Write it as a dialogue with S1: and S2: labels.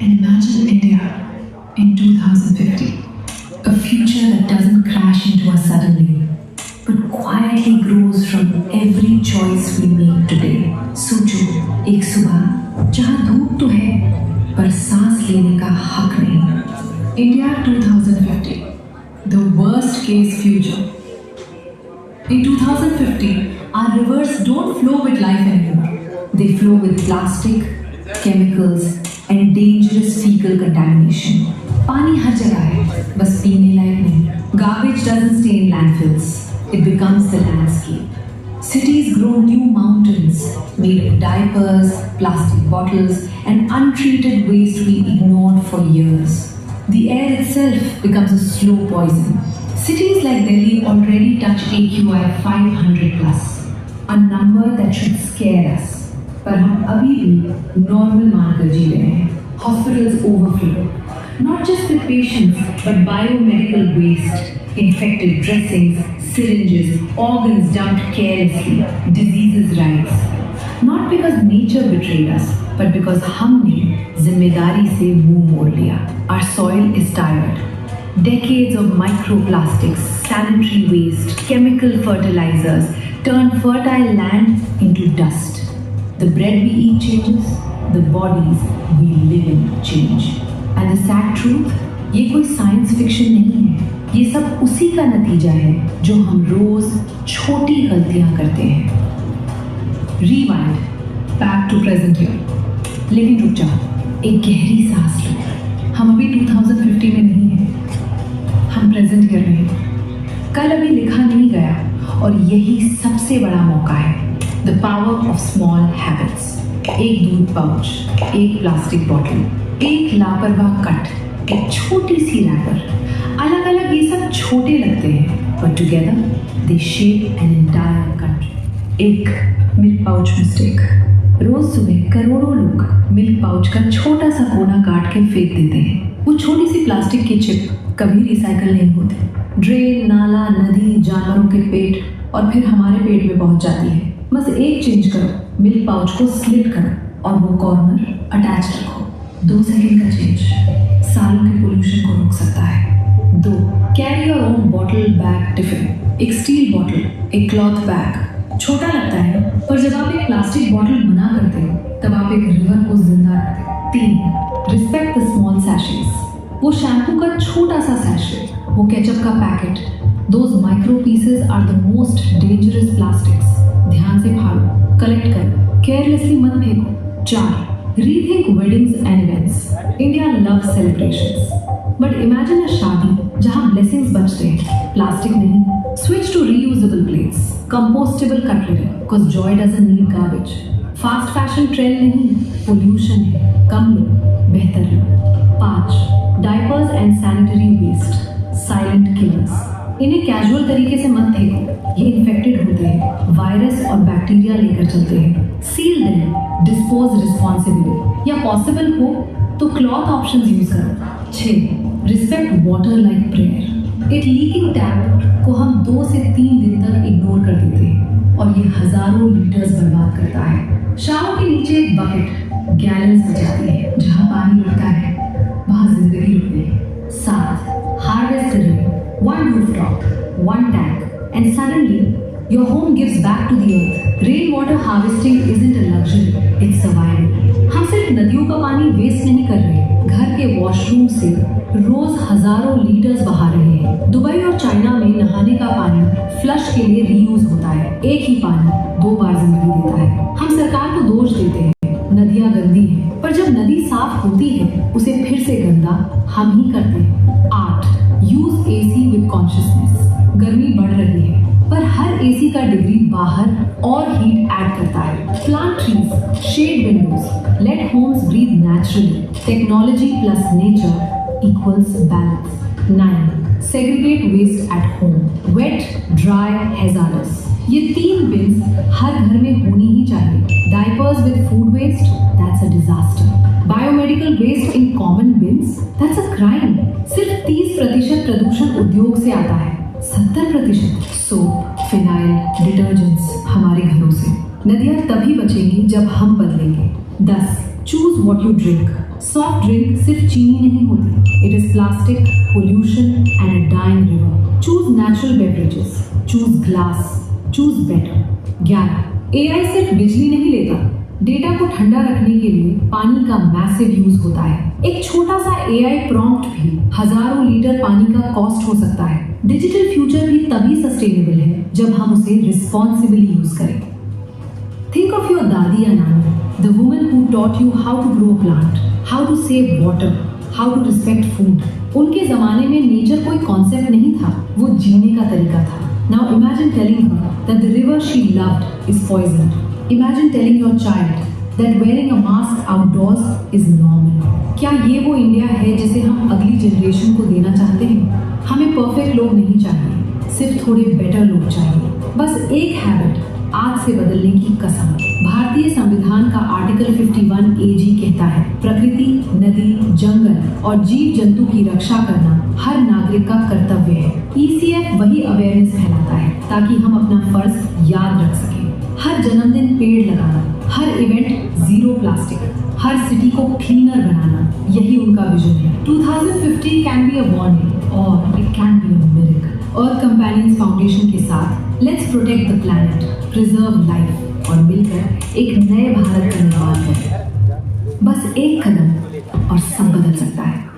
S1: And imagine India in 2050, a future that doesn't crash into us suddenly, but quietly grows from every choice we make today. सोचो, एक सुबह जहाँ धूप तो है पर सांस लेने का हक नहीं. India 2050, the worst case future. In 2050, our rivers don't flow with life anymore. They flow with plastic, chemicals, and dangerous fecal contamination. पानी हर जगह है, बस पीने लायक नहीं. Garbage doesn't stay in landfills. It becomes the landscape. Cities grow new mountains made of diapers, plastic bottles, and untreated waste we ignored for years. The air itself becomes a slow poison. Cities like Delhi already touch AQI 500 plus, a number that should scare us. पर हम अभी भी normal मानकर जी रहे हैं. Hospitals overflow, not just with patients, but biomedical waste, infected dressings, syringes, organs dumped carelessly, diseases rise. Not because nature betrayed us, but because हमने जिम्मेदारी से मुंह मोड़ लिया. Our soil is tired. Decades of microplastics, sanitary waste, chemical fertilizers turn fertile land into dust. The bread we eat changes, the bodies we live in change. And the sad truth, ये कोई science fiction नहीं है. ये सब उसी का नतीजा है जो हम रोज छोटी गलतियां करते हैं. Rewind, back to present year. लेकिन रुक जाओ, एक गहरी सांस लो. हम अभी 2050 में नहीं हैं, हम प्रेजेंट कर रहे हैं. कल अभी लिखा नहीं गया और यही सबसे बड़ा मौका है. The power of small habits. एक दूध पाउच, एक प्लास्टिक बॉटल, एक लापरवाह कट, एक छोटी सी रैपर. अलग अलग ये सब छोटे लगते हैं, but together they shape an entire country. एक मिल्क पाउच मिस्टेक. रोज सुबह करोड़ों लोग मिल्क पाउच का छोटा सा कोना काट के फेंक देते हैं. वो छोटी सी प्लास्टिक की चिप कभी रिसाइकल नहीं होती. ड्रेन, नाला, नदी, जानवरों के पेट और फिर हमारे पेट में पहुंच जाती है. बस एक चेंज करो, मिल्क पाउच को स्लिट करो और वो कॉर्नर अटैच रखो. 2 सेकंड का चेंज सालों के पोल्यूशन को रोक सकता है. 2, carry your own bottle bag tiffin. एक स्टील बॉटल, एक क्लॉथ बैग. छोटा लगता है, पर जब आप एक प्लास्टिक बॉटल मना करते हो तब आप एक रिवर को जिंदा रखते हो. 3, रिस्पेक्ट द स्मॉल सैशेस. वो शैम्पू का छोटा सा सैशे, वो केचप का packet. Those micro pieces are the most dangerous plastics. ध्यान से फाड़ो, कलेक्ट करो, केयरलेसली मत फेंको. 4, rethink weddings and events. India loves celebrations, but imagine a शादी जहां ब्लेसिंग्स बचते हैं, प्लास्टिक नहीं. Switch to reusable plates, compostable cutlery, because joy doesn't need garbage. Fast fashion trend नहीं, पोल्यूशन है. कम लो, बेहतर लो. 5, diapers and sanitary waste, silent killers. इन्हें कैजुअल तरीके से मत फेंको. ये इन्फेक्टेड होते हैं, वायरस और बैक्टीरिया लेकर चलते हैं. सील देम, डिस्पोज रिस्पॉन्सिबली, या पॉसिबल हो तो क्लॉथ ऑप्शंस यूज करो. 6, रिस्पेक्ट वाटर लाइक प्रेयर. एक लीकिंग टैप को हम 2 से 3 दिन तक इग्नोर कर देते हैं और ये हजारों लीटर्स बर्बाद करता है. शावर के नीचे एक बकेट गैलन्स बचाती है. जहाँ पानी रुकता है वहाँ जिंदगी रुकती है. 7, harvest rain. One rooftop, one tank, and suddenly your home gives back to the earth. Rainwater harvesting isn't a luxury, it's survival. हम सिर्फ नदियों का पानी वेस्ट नहीं कर रहे, घर के वॉशरूम से रोज हजारों लीटर्स बहा रहे हैं. दुबई और चाइना में नहाने का पानी फ्लश के लिए रीयूज होता है. एक ही पानी 2 बार जिंदगी देता है. हम सरकार को दोष देते हैं, नदियाँ गंदी हैं, पर जब नदी साफ होती है उसे फिर से गंदा हम ही करते हैं. 8, यूज एसी विद कॉन्शियसनेस. गर्मी बढ़ रही है, पर हर एसी का डिग्री बाहर और हीट ऐड करता है. Plant trees, shade windows, let homes breathe naturally. Technology plus nature equals balance. 9, segregate waste at home. Wet, dry, hazardous. ये 3 बिन्स हर घर में होनी ही चाहिए. Diapers with food waste, that's a disaster. Biomedical waste in common bins, that's a crime. सिर्फ 30% प्रदूषण उद्योग से आता है, 70% सोप, फिनाइल, डिटर्जेंट्स हमारे घरों से. नदियाँ तभी बचेंगी जब हम बदलेंगे. 10,
S2: choose what you drink. Soft drink सिर्फ चीनी नहीं होती, it is plastic, pollution and a dying river. Choose natural beverages, choose glass, choose better. 11, AI सिर्फ बिजली नहीं लेता, डेटा को ठंडा रखने के लिए पानी का मैसिव यूज होता है। एक छोटा सा एआई प्रॉम्प्ट भी हजारों लीटर पानी का कॉस्ट हो सकता है। डिजिटल फ्यूचर भी तभी सस्टेनेबल है जब हम उसे रिस्पॉन्सिबली यूज करें। Think of your dadi and nani, the woman who taught you how to grow a plant, how to save water, how to respect food. उनके जमाने में नेचर कोई कॉन्सेप्ट नहीं था, वो जीने का तरीका था। Now imagine telling her that the river she loved is poisoned. Imagine telling your child that wearing a mask outdoors is normal. क्या ये वो इंडिया है जिसे हम अगली जनरेशन को देना चाहते हैं? हमें परफेक्ट लोग नहीं चाहिए, सिर्फ थोड़े बेटर लोग चाहिए। बस एक हैबिट आज से बदलने की कसम। भारतीय संविधान का आर्टिकल 51 AG कहता है, प्रकृति, नदी, जंगल और जीव जंतु की रक्षा करना हर नागरिक का कर्तव्य है। ECF वही अवेयरनेस फैलाता है ताकि हम अपना फर्ज याद रख सकें। हर जन्मदिन पेड़ लगाना, हर इवेंट जीरो प्लास्टिक, हर सिटी को क्लीनर बनाना, यही उनका विजन है। 2050 कैन बी अ वार्निंग और it can be a miracle. Earth companions foundation के साथ let's protect the planet, preserve life और मिलकर एक नए भारत का निर्माण करें। बस एक कदम और सब बदल सकता है।